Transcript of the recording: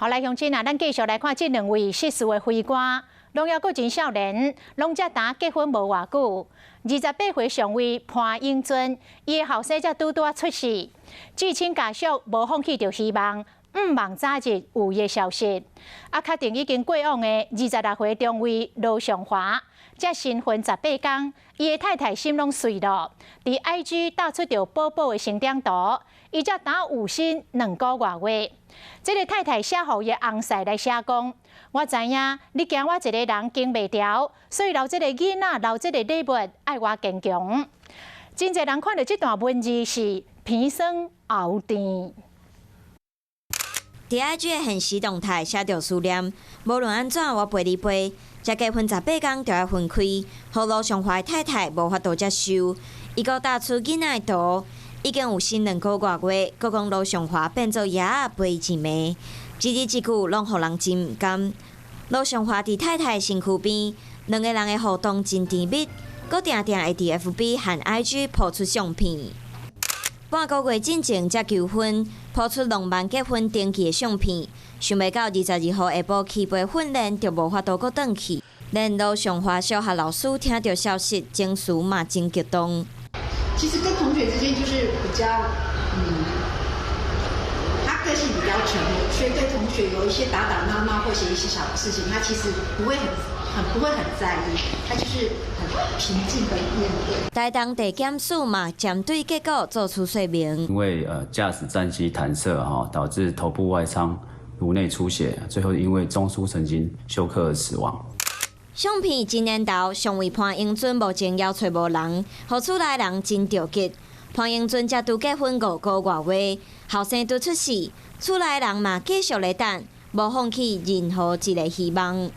好，来乡亲啊，咱继续来看这两位失事的飞官，拢还阁真少年，拢才打结婚无偌久。28岁上尉潘英尊，伊的后生才拄拄出世，至亲家属无放弃着希望，望早日有伊的消息。确定已经过往的26岁中尉罗尚华，才新婚18天，伊的太太心拢碎了，伫 IG 打出着宝宝的成长图，伊才打有生2个月。这个太太写予伊翁婿来写讲，我知影你惊我一个人经袂牢，所以留这个囡仔，留这个礼物，爱我坚强。真侪人看到这段文字是鼻酸喉甜。伫 IG 的现实动态写着思念，无论安怎，我陪你陪。才结婚18天就要分开，互罗尚华太太无法度接受。伊阁打出囡仔的图，已经有生2个多月，阁讲罗尚华变做爷仔陪伊一暝，一字一句拢互人真毋甘。罗尚华伫太太身躯边，两个人的互动真甜蜜，阁定定会伫 FB 和 IG 抛出相片。半个月之前才求婚，抛出浪漫结婚登记的相片。想袂到22号下晡起飞训练，就无法度阁转去。连罗尚华小学老师听到消息，情绪嘛真激动。其实跟同学之间就是比较，他个性比较沉默，所以对同学有一些打打闹闹或者一些小事情，他其实不会很在意，他就是很平静的面对。台东地检署嘛针对结果做出说明。因为驾驶暂息弹射导致头部外伤、颅内出血，最后因为中枢神经休克而死亡。相片今年头，尚尉潘英尊目前还找无人，互厝内人真着急。潘英尊才拄结婚5个多月，后生拄出世，厝内人嘛继续咧等，无放弃任何一个希望。